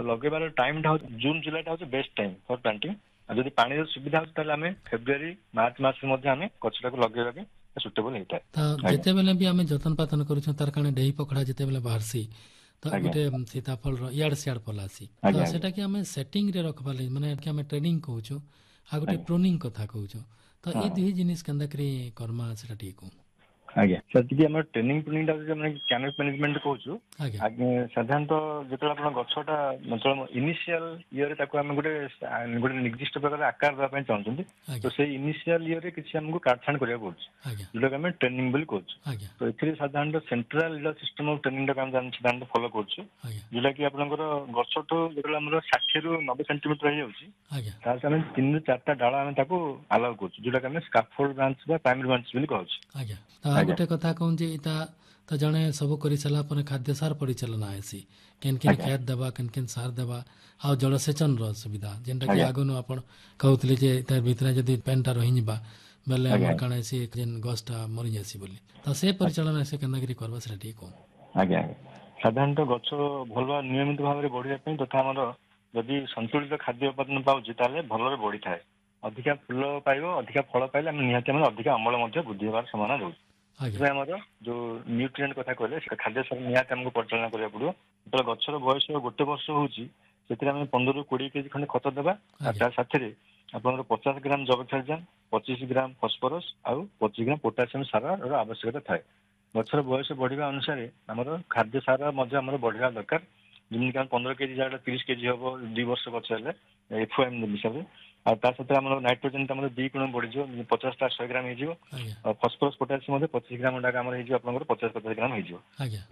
Speaker 4: ଲଗେଇବାର ଟାଇମ ଟା ହଉଛି ଜୁନ ଜୁଲାଇ ଟା ହଉଛି ବେଷ୍ଟ ଟାଇମ ଫର ପ୍ଲାଣ୍ଟିଂ। ଆଉ ଯଦି ପାଣିର ସୁବିଧା ହଉଛି ତାହେଲେ ଆମେ ଫେବୃଆରୀ ମାର୍ଚ୍ଚ ମାସରେ ମଧ୍ୟ ଆମେ ଗଛଟାକୁ ଲଗେଇବା ପାଇଁ ସୁଟେବଲ ହେଇଥାଏ।
Speaker 3: ଯେତେବେଳେ ବି ଆମେ ଯତ୍ନ ପାତନ କରୁଛୁ ତାର କାରଣ ଡେହି ପକଡା ଯେତେବେଳେ ବାହାରସି ତ ଗୋଟେ ସୀତାଫଳ ଇଆଡେ ସିଆଡେ ପଲାସି ତ ସେଟା କି ଆମେ ସେଟିଂ ରେ ରଖବା ଲାଗି ମାନେ ଆମେ ଟ୍ରେନିଂ କହୁଛୁ ଆଉ ଗୋଟେ ପ୍ରୁନିଂ କଥା କହୁଛୁ ତ ଏ ଦୁଇ ଜିନିଷ କେନ୍ତା କରି କର୍ମା ସେଟା ଟିକେ କହୁ।
Speaker 4: ଆଜ୍ଞା ସେତିକି ଆମର ଟ୍ରେନିଂ ପ୍ରୁନିଂ ଟା ଆମେ କ୍ୟାନୋପି ମ୍ୟାନେଜମେଣ୍ଟ କହୁଛୁ। ସାଧାରଣତଃ ଯେତେବେଳେ ଆପଣ ଗଛଟା ଇନିସିଆଲ ଇୟରରେ ତାକୁ ଆମେ ଗୋଟେ ନିର୍ଦ୍ଦିଷ୍ଟ ପ୍ରକାର ଆକାର ଦେବା ପାଇଁ ଚାହୁଁଛନ୍ତି ତ ସେଇ ଇନିସିଆଲ ଇୟରରେ କିଛି ଆମକୁ କାଟଛାଣ୍ଟ କରିବାକୁ ପଡୁଛି ଯୋଉଟାକୁ ଆମେ ଟ୍ରେନିଂ ବୋଲି କହୁଛୁ। ତ ଏଥିରେ ସାଧାରଣତଃ central leader system of training ଟାକୁ ଆମେ ସାଧାରଣତଃ ଫଲୋ କରୁଛୁ ଯୋଉଟା କି ଆପଣଙ୍କର ଗଛଠୁ ଯେତେବେଳେ ଆମର 60 ରୁ 90 ସେଣ୍ଟିମିଟର ହେଇଯାଉଛି ତାହେଲେ ଆମେ 3 ରୁ 4ଟା ଡାଳ ଆମେ ତାକୁ ଆଲାଉ କରୁଛୁ ଯୋଉଟାକି ଆମେ ସ୍କାଫୋଲ୍ଡ ବ୍ରାଞ୍ଚ ବା ପ୍ରାଇମେରୀ ବ୍ରାଞ୍ଚ ବୋଲି କହୁଛୁ।
Speaker 3: ଆଉ ଗୋଟେ କଥା କହୁଛି ଯେ ଇଟା ତ ଜଣେ ସବୁ କରି ସାରିଲା ପରେ ଖାଦ୍ୟ ସାର ପରିଚାଳନା ହେସି କେନ୍ କ୍ଷେତ ଦେବା କେନ୍ ସାର ଦେବା ଆଉ ଜଳସେଚନର ସୁବିଧା ଯେନ୍ଟା କି ଆଗରୁ ଆପଣ କହୁଥିଲେ ଯେ ତାର ଭିତରେ ଯଦି ପାଣିଟା ରହିଯିବା ବେଲେ ଆମର କାଣା ହେସି ଯେନ୍ ଗଛଟା ମରି ଯାସି ବୋଲି ତ ସେ ପରିଚାଳନା ସେ କେନ୍ତା କରି କରବା ସେଟା ଟିକେ କହୁ।
Speaker 4: ଆଜ୍ଞା ସାଧାରଣତଃ ଗଛ ଭଲ ନିୟମିତ ଭାବରେ ବଢିବା ପାଇଁ ତଥା ଆମର ଯଦି ସନ୍ତୁଳିତ ଖାଦ୍ୟ ଉପାଦାନ ପାଉଛି ତାହେଲେ ଭଲରେ ବଢିଥାଏ। ଅଧିକା ଫୁଲ ପାଇବ ଅଧିକା ଫଳ ପାଇଲେ ଆମେ ନିହାତି ଆମର ଅଧିକା ଅମଳ ମଧ୍ୟ ବୃଦ୍ଧି ହେବାର ସମ୍ଭାବନା ରହୁଛି। ସେଥିପାଇଁ ଆମର ଯୋଉ ନ୍ୟୁଟ୍ରିଏଣ୍ଟ କଥା କହିଲେ ସେଟା ଖାଦ୍ୟ ସାର ନିହାତି ଆମକୁ ପରିଚାଳନା କରିବାକୁ ପଡିବ। ଯେତେବେଳେ ଗଛର ବୟସ 1 ବର୍ଷ ହଉଛି ସେଥିରେ ଆମେ 15 ରୁ 20 କେଜି ଖଣ୍ଡେ ଖତ ଦେବା ଆଉ ତା ସାଥିରେ ଆପଣଙ୍କର 50 ଗ୍ରାମ ଜୈବକ୍ଷାରଜାନ 25 ଗ୍ରାମ ଫସଫରସ ଆଉ 25 ଗ୍ରାମ ପୋଟାସିୟମ ସାରର ଆବଶ୍ୟକତା ଥାଏ। ଗଛର ବୟସ ବଢିବା ଅନୁସାରେ ଆମର ଖାଦ୍ୟ ସାର ମଧ୍ୟ ଆମର ବଢିବା ଦରକାର। ଯେମିତିକି ଆମେ 15 କେଜି ଜାଗାରେ 30 କେଜି ହବ 2 ବର୍ଷ ଗଛ ହେଲେ FOM ହିସାବରେ ଆଉ ତା ସହିତ ଆମର ନାଇଟ୍ରୋଜେନ ଆମର 2 ଗୁଣ ବଢିଯିବ 50ଟା 100 ଗ୍ରାମ ହେଇଯିବ ଆଉ ଫସଫରସ ପୋଟାସିୟମ ମଧ୍ୟ 25 ଗ୍ରାମ ଟା ଆମର ହେଇଯିବ ଆପଣଙ୍କର 50 ଗ୍ରାମ ହେଇଯିବ।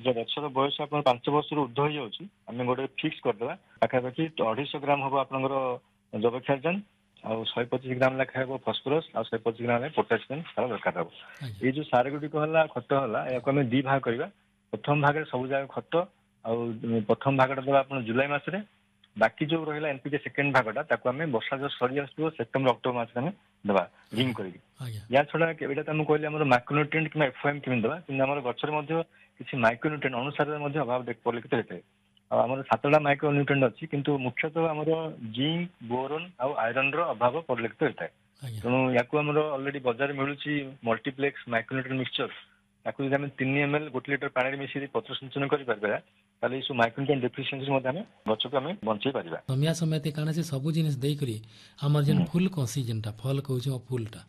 Speaker 4: ଯେ ଗଛର ବୟସ ଆପଣ 5 ବର୍ଷରୁ ଉର୍ଦ୍ଧ୍ୱ ହେଇଯାଉଛି ଆମେ ଗୋଟେ ଫିକ୍ସ କରିଦେବା ପାଖାପାଖି 250 ଗ୍ରାମ ହବ ଆପଣଙ୍କର ଜୈବକ୍ଷାରଜାନ ଆଉ 125 ଗ୍ରାମ ଲେଖା ହେବ ଫସଫରସ ଆଉ 125 ଗ୍ରାମ ପୋଟାସିୟମ ସାର ଦରକାର ହବ। ଏଇ ଯୋଉ ସାର ଗୁଡିକ ହେଲା ଖତ ହେଲା ଏହାକୁ ଆମେ 2 ଭାଗ କରିବା। ପ୍ରଥମ ଭାଗରେ ସବୁ ଜାଗା ଖତ ଆଉ ପ୍ରଥମ ଭାଗଟା ଦେବା ଆପଣ ଜୁଲାଇ ମାସରେ ବାକି ଯୋଉ ରହିଲା ଏନପିକେ ସେକେଣ୍ଡ ଭାଗଟା ତାକୁ ଆମେ ବର୍ଷା ଯୋଉ ସରି ଆସୁଥିବ ସେପ୍ଟେମ୍ବର ଅକ୍ଟୋବର ମାସରେ ଆମେ ଦେବା ରିଙ୍ଗ କରିକି। ୟା ଛଡା ଏଇଟା ତ ମୁଁ କହିଲି ଆମର ମାଇକ୍ରୋନ୍ୟୁଟ୍ରିଏଣ୍ଟ କିମ୍ବା FOM କେମିତି ଦେବା କିନ୍ତୁ ଆମର ଗଛରେ ମଧ୍ୟ କିଛି ମାଇକ୍ରୋନ୍ୟୁଟ୍ରିଏଣ୍ଟ ଅଣୁସାରରେ ମଧ୍ୟ ଅଭାବ ପରିଲକ୍ଷିତ ହେଇଥାଏ। ଆଉ ଆମର 7ଟା ମାଇକ୍ରୋନ୍ୟୁଟ୍ରିଏଣ୍ଟ ଅଛି କିନ୍ତୁ ମୁଖ୍ୟତଃ ଆମର ଜିଙ୍କ ବୋରୋନ ଆଉ ଆଇରନ ର ଅଭାବ ପରିଲକ୍ଷିତ ହେଇଥାଏ। ତେଣୁ ୟାକୁ ଆମର ଅଲରେଡି ବଜାରରେ ମିଳୁଛି ମଲ୍ଟିପ୍ଲେକ୍ସ ମାଇକ୍ରୋନ୍ୟୁଟ୍ରିଏଣ୍ଟ ମିକ୍ସଚର ତାକୁ ଯଦି ଆମେ 3 ml 1 ଲିଟର ପାଣିରେ ମିଶେଇ ପତ୍ର ସିଞ୍ଚନ କରିପାରିବା ତାହେଲେ ଏଇ ସବୁ ମାଇକ୍ରୋନ୍ୟୁଟ୍ରିଏଣ୍ଟ ଡେଫିସିଏନ୍ସି ମଧ୍ୟ ଆମେ ଗଛକୁ ଆମେ ବଞ୍ଚେଇ ପାରିବା।
Speaker 3: ସମୟା ସମୟତେ କାଣା ସେ ସବୁ ଜିନିଷ ଦେଇକରି ଆମର ଯେନ୍ ଫୁଲ କଷି ଯେନ୍ଟା ଫଲ କହୁଛୁ ଫୁଲଟା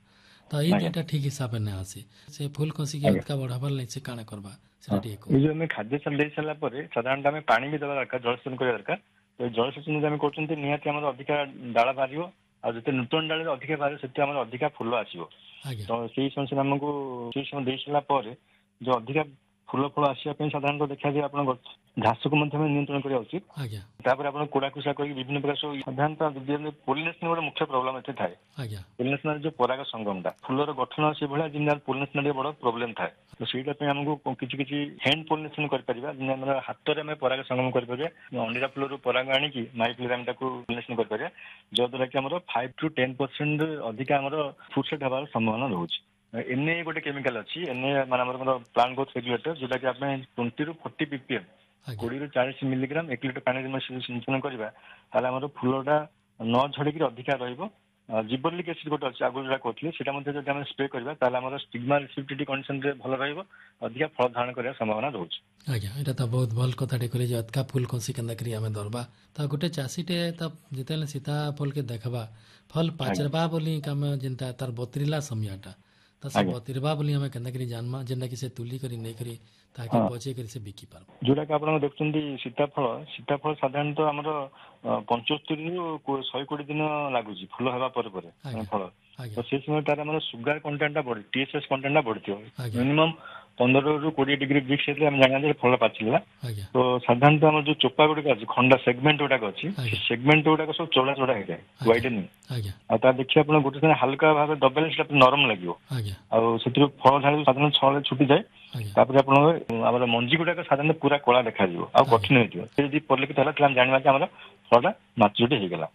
Speaker 3: ତ ଏଇ ଦିଟା ଠିକ ହିସାବରେ ନା ଆସେ ସେ ଫୁଲ କଷିକି ଅଧିକା ବଢାବାର ଲାଗି ସେ କାଣା କରବା ସେଟା ଟିକେ
Speaker 4: ଏଇ ଯୋଉ ଆମେ ଖାଦ୍ୟ ସାର ଦେଇ ସାରିଲା ପରେ ସାଧାରଣତଃ ଆମେ ପାଣି ବି ଦେବା ଦରକାର ଜଳସେଚନ କରିବା ଦରକାର। ତ ଏଇ ଜଳସେଚନ ଯଦି ଆମେ କରୁଛନ୍ତି ନିହାତି ଆମର ଅଧିକା ଡାଳ ବାହାରିବ ଆଉ ଯେତେ ନୂତନ ଡାଳରେ ଅଧିକା ବାହାରିବ ସେତେ ଆମର ଅଧିକା ଫୁଲ ଆସିବ। ତ ସେଇ ସମୟରେ ଆମକୁ ସେଇ ସମୟ ଦେଇ ସାରିଲା ପରେ ଯୋଉ ଅଧିକା ଫୁଲ ଫଳ ଆସିବା ପାଇଁ ସାଧାରଣତଃ ଦେଖାଯାଏ ଆପଣଙ୍କ ଘାସକୁ ମଧ୍ୟ ଆମେ ନିୟନ୍ତ୍ରଣ କରିବା ଉଚିତ। ତାପରେ ଆପଣ କୋଡା ଖୁସା କରିକି ବିଭିନ୍ନ ପ୍ରକାର ସବୁ ସାଧାରଣତଃ ପୋଲିନେସନ ଗୋଟେ ମୁଖ୍ୟ ପ୍ରୋବ୍ଲେମ ଏଠି ଥାଏ। ପୋଲିନେସନ ଯୋଉ ପରାଗ ସଙ୍ଗମଟା ଫୁଲର ଗଠନ ସେଭଳିଆ ଯେମିତି ପୋଲିନେସନ ଟିକେ ବଡ ପ୍ରୋବ୍ଲେମ ଥାଏ। ତ ସେଇଟା ପାଇଁ ଆମକୁ କିଛି ହ୍ୟାଣ୍ଡ ପୋଲିନେସନ କରିପାରିବା ଯେମିତି ଆମର ହାତରେ ଆମେ ପରାଗ ସଙ୍ଗମ କରିପାରିବା ଅଣ୍ଡିରା ଫୁଲରୁ ପରାଗ ଆଣିକି ମାଇ ଫୁଲରେ ଆମେ ତାକୁ ପୋଲିନେସନ କରିପାରିବା ଯାହାଦ୍ୱାରା କି ଆମର 5 ରୁ 10% ଅଧିକା ଆମର ଫ୍ରୁଟ ସେଟ୍ ହେବାର ସମ୍ଭାବନା ରହୁଛି। ଏନ୍ଏ ଗୋଟେ କେମିକାଲ ଅଛି ଏନ୍ଏ ମାନେ ଆମର ପ୍ଲାଣ୍ଟ ଗ୍ରୋଥ ରେଗୁଲେଟର ଯୋଉଟା କି ଆମେ 20 ରୁ 40 ppm 20 ରୁ 40 ମିଲିଗ୍ରାମ 1 ଲିଟର ପାଣିରେ ସିଞ୍ଚନ କରିବା ତାହେଲେ ଆମର ଫୁଲଟା ନ ଝଡିକି ଅଧିକା ରହିବ। ଜିବରଲିକ ଏସିଡ ଗୋଟେ ଅଛି ଆଗରୁ ଯୋଉଟା କହୁଥିଲି ସେଇଟା ମଧ୍ୟ ଯଦି ଆମେ ସ୍ପ୍ରେ କରିବା ତାହେଲେ ଆମର ସ୍ଟିଗ୍ମା ରିସିପ୍ଟିଭିଟି କଣ୍ଡିସନରେ ଭଲ ରହିବ ଅଧିକା ଫଳ ଧାରଣ କରିବାର ସମ୍ଭାବନା ରହୁଛି।
Speaker 3: ଆଜ୍ଞା ଏଇଟା ତ ବହୁତ ଭଲ କଥାଟେ କହିଲେ ଯେ ଅଧିକା ଫୁଲ କଷି କେନ୍ତା କରି ଆମେ ଧରବା ତ ଗୋଟେ ଚାଷୀଟେ ତ ଯେତେବେଳେ ସୀତା ଫଲକେ ଦେଖବା ଫଲ ପାଚରବା ବୋଲି ଆମେ ଯେନ୍ତା ତାର ବତରିଲା ସମୟଟା ତ ସେ ବତରିବା ବୋଲି ଆମେ କେନ୍ତା କରି ଜାନମା ଯେନ୍ତା କି ସେ ତୁଲି କରି ନେଇକରି ତାହାକେ ବଚେଇ କରି ସେ ବିକି ପାରବା।
Speaker 4: ଯୋଉଟା କି ଆପଣ ଦେଖୁଛନ୍ତି ସୀତାଫଳ ସାଧାରଣତଃ ଆମର 75 ରୁ 120 ଦିନ ଲାଗୁଛି ଫୁଲ ହେବା ପରେ ଫଳ ତ ସେଇ ସମୟ ତାର ଆମର ସୁଗାର କଣ୍ଟେଣ୍ଟଟା ବଢି TSS କଣ୍ଟେଣ୍ଟଟା ବଢିଥିବ ମିନିମମ୍ 15 ରୁ 20 ଡିଗ୍ରୀ ବ୍ରିକ୍ସ ହେଲେ ଆମେ ଜାଣିବା ଫଳ ପାଚିଲା। ତ ସାଧାରଣତଃ ଆମର ଯୋଉ ଚୋପା ଗୁଡିକ ଅଛି ଖଣ୍ଡା ସେଗମେଣ୍ଟ ଗୁଡାକ ଅଛି ସେ ସେଗମେଣ୍ଟ ଗୁଡାକ ସବୁ ଚୋଡା ଚୋଡା ହେଇଥାଏ ୱାଇଡେନିଂ ଆଉ ତା ଦେଖିବା ଆପଣ ଗୋଟେ ଦିନ ହାଲକା ଭାବେ ଦବେଇଲେ ସେଟା ନରମ ଲାଗିବ ଆଉ ସେଥିରୁ ଫଳ ଝାଡି ସାଧାରଣତଃ ଛଅଳେ ଛୁଟିଯାଏ। ତାପରେ ଆପଣଙ୍କ ଆମର ମଞ୍ଜି ଗୁଡାକ ସାଧାରଣତଃ ପୁରା କଳା ଦେଖାଯିବ ଆଉ କଠିନ ହେଇଯିବ ସେ ଯଦି ପରିଲକ୍ଷିତ ହେଲା ତାହେଲେ ଆମେ ଜାଣିବା ଯେ ଆମର ଫଳଟା ମାଚୁରିଟି ହେଇଗଲା।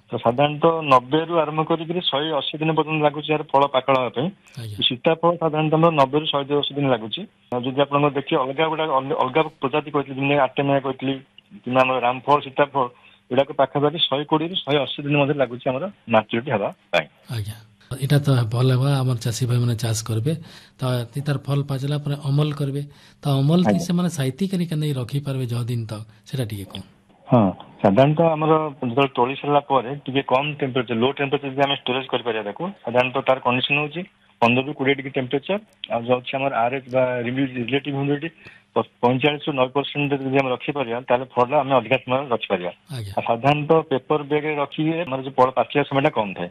Speaker 4: ତ ସାଧାରଣତଃ 90 ରୁ ଆରମ୍ଭ କରିକି 180 ଦିନ ପର୍ଯ୍ୟନ୍ତ ଲାଗୁଛି ଏହାର ଫଳ ପାକଳ ହେବା ପାଇଁ। ସୀତାଫଳ ସାଧାରଣତଃ ଆମର 90 ରୁ 110 ଦିନ ଲାଗୁଛି। ଯଦି ଆପଣଙ୍କ ଦେଖିବେ ଅଲଗା ପ୍ରଜାତି କହିଥିଲି ଯେମିତି ଆଟେମିଆ କହିଥିଲି କିମ୍ବା ଆମର ରାମଫଳ ସୀତାଫଳ ଏଗୁଡାକ ପାଖାପାଖି 120 ରୁ 180 ଦିନ ମଧ୍ୟରେ ଲାଗୁଛି ଆମର ମାଚୁରିଟି ହେବା ପାଇଁ।
Speaker 3: এটা তো ভাল হবা আমার চাষী ভাই মানে চাষ করবে তো তার ফল পাচলা পরে অমল করবে তো অমল ସେମାନେ ସାଇତି କରି କେମିତି ରଖିପାରିବେ ଯହ ଦିନ ତକ ସେଟା ଟିକେ କହ।
Speaker 4: ହଁ ସାଧାରଣତଃ ଆମର ଯେତେବେଳେ ତୋଳି ସାରିଲା ପରେ ଟିକେ କମ ଟେମ୍ପରେଚର ଲୋ ଟେମ୍ପରେଚର ଯଦି ଆମେ ଷ୍ଟୋରେଜ କରିପାରିବା ତାକୁ ସାଧାରଣତଃ ତାର କଣ୍ଡିସନ ହଉଛି 15 ରୁ 20 ଡିଗ୍ରୀ ଟେମ୍ପରେଚର ଆଉ ଯୋଉ ଅଛି ଆମର RH ବା ରିଲେଟିଭ ହ୍ୟୁମିଡିଟି 45 ରୁ 90% ଯଦି ଆମେ ରଖିପାରିବା ତାହେଲେ ଫଳ ଆମେ ଅଧିକା ସମୟ ରଖିପାରିବା। ସାଧାରଣତଃ ପେପର ବ୍ୟାଗ ରେ ରଖିଲେ ଆମର ଯୋଉ ଫଳ ପାଚିବା ସମୟଟା କମ ଥାଏ।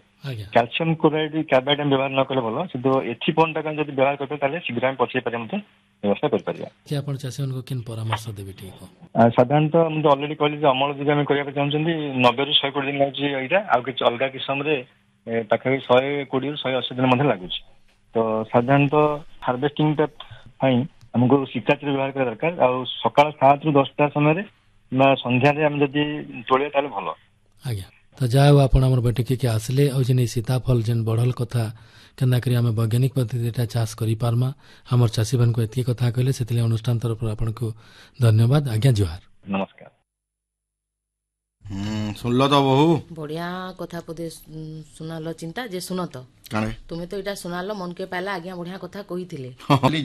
Speaker 4: କ୍ୟାଲସିୟମ କ୍ଲୋରାଇଡ୍ କାର୍ବାଇଡ୍ ଆମେ ବ୍ୟବହାର ନ କଲେ ଭଲ କିନ୍ତୁ ଏଥିପନ୍ ଟାକୁ ଯଦି ବ୍ୟବହାର କରିପାରିବା ତାହେଲେ ଶୀଘ୍ର ଆମେ ପଚେଇ ପାରିବା ମଧ୍ୟ ବ୍ୟବସ୍ଥା କରିପାରିବା।
Speaker 3: ଆପଣ ଚାଷୀମାନଙ୍କୁ କେନ୍ ପରାମର୍ଶ ଦେବେ ଟିକେ?
Speaker 4: ସାଧାରଣତଃ ମୁଁ ଅଲରେଡି କହିଲି ଯେ ଅମଳ ଯଦି ଆମେ କରିବାକୁ ଚାହୁଁଛନ୍ତି 90 ରୁ 120 ଦିନ ଲାଗୁଛି ଏଇଟା ଆଉ କିଛି ଅଲଗା କିସମରେ ପାଖାପାଖି 120 ରୁ 180 ଦିନ ମଧ୍ୟ ଲାଗୁଛି। ତ ସାଧାରଣତଃ ହାର୍ଭେଷ୍ଟିଂ ପାଇଁ ଆମକୁ ଶିକାଚିର ବ୍ୟବହାର କରିବା ଦରକାର ଆଉ ସକାଳ 7 ରୁ 10ଟା ସମୟରେ ବା ସନ୍ଧ୍ୟାରେ ଆମେ ଯଦି ତୋଳିବା ତାହେଲେ ଭଲ।
Speaker 3: ଆଜ୍ଞା ତ ଯାହା ହଉ ଆପଣ ଆମର ବୈଠକୀକେ ଆସିଲେ ଆଉ ଯେନ୍ ସୀତାଫଳ ଯେନ୍ ବଢ଼ଲ କଥା କେନ୍ତା କରି ଆମେ ବୈଜ୍ଞାନିକ ପଦ୍ଧତିରେ ଚାଷ କରିପାରମା ଆମର ଚାଷୀ ମାନଙ୍କୁ ଏତିକି କଥା କହିଲେ ସେଥିଲାଗି ଅନୁଷ୍ଠାନ ତରଫରୁ ଆପଣଙ୍କୁ ଧନ୍ୟବାଦ। ଆଜ୍ଞା ଜୁହାର
Speaker 4: ନମସ୍କାର।
Speaker 1: শুনল তো বহু
Speaker 2: বঢ়িয়া কথা পদে শুনাল চিন্তা যে শুন তো তুমি তো এটা শুনাল মনকে পাইলা আজ্ঞা বঢ়িয়া কথা কইଥିଲେ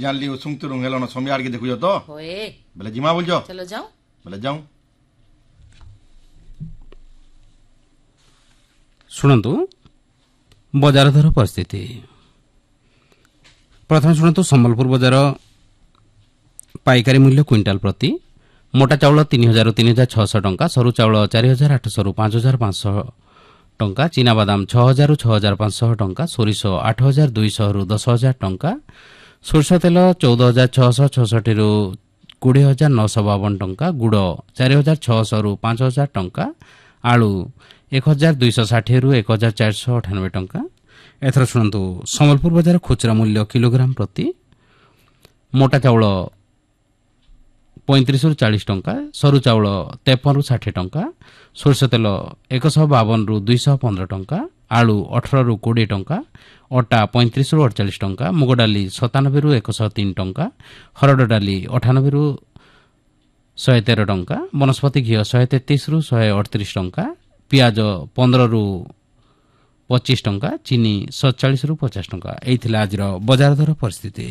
Speaker 1: জানলি উসুং তো রঙেল না সময় আর কি দেখুছ তো
Speaker 2: হোয়ে
Speaker 1: বলে জিমা বলছ
Speaker 2: চলো যাও
Speaker 1: বলে যাও
Speaker 5: ଶୁଣନ୍ତୁ ବଜାର ଦର ପରିସ୍ଥିତି। ପ୍ରଥମେ ଶୁଣନ୍ତୁ ସମ୍ବଲପୁର ବଜାର ପାଇକାରୀ ମୂଲ୍ୟ କ୍ୱିଣ୍ଟାଲ ପ୍ରତି ମୋଟା ଚାଉଳ 3000 ରୁ 3600 ଟଙ୍କା, ସରୁ ଚାଉଳ 4800 ରୁ 5500 ଟଙ୍କା, ଚିନାବାଦାମ 6000 ରୁ 6500 ଟଙ୍କା, ସୋରିଷ 8200 ରୁ 10000 ଟଙ୍କା, ସୋରିଷ ତେଲ 14666 ରୁ 20952 ଟଙ୍କା, ଗୁଡ଼ 4600 ରୁ 5000 ଟଙ୍କା, ଆଳୁ 1260 ରୁ 1498 ଟଙ୍କା। ଏଥର ଶୁଣନ୍ତୁ ସମ୍ବଲପୁର ବଜାର ଖୁଚୁରା ମୂଲ୍ୟ କିଲୋଗ୍ରାମ ପ୍ରତି ମୋଟା ଚାଉଳ 35 ରୁ 40 ଟଙ୍କା, ସରୁ ଚାଉଳ 53 ରୁ 60 ଟଙ୍କା, ସୋରିଷ ତେଲ 152 ରୁ 215 ଟଙ୍କା, ଆଳୁ 18 ରୁ 20 ଟଙ୍କା, ଅଟା 35 ରୁ 48 ଟଙ୍କା, ମୁଗ ଡାଲି 97 ରୁ 103 ଟଙ୍କା, ହରଡ଼ ଡାଲି 98 ରୁ 113 ଟଙ୍କା, ବନସ୍ପତି ଘିଅ 133 ରୁ 138 ଟଙ୍କା, ପିଆଜ 15 ରୁ 25 ଟଙ୍କା, ଚିନି 47 ରୁ 50 ଟଙ୍କା। ଏଇ ଥିଲା ଆଜିର ବଜାର ଦର ପରିସ୍ଥିତି।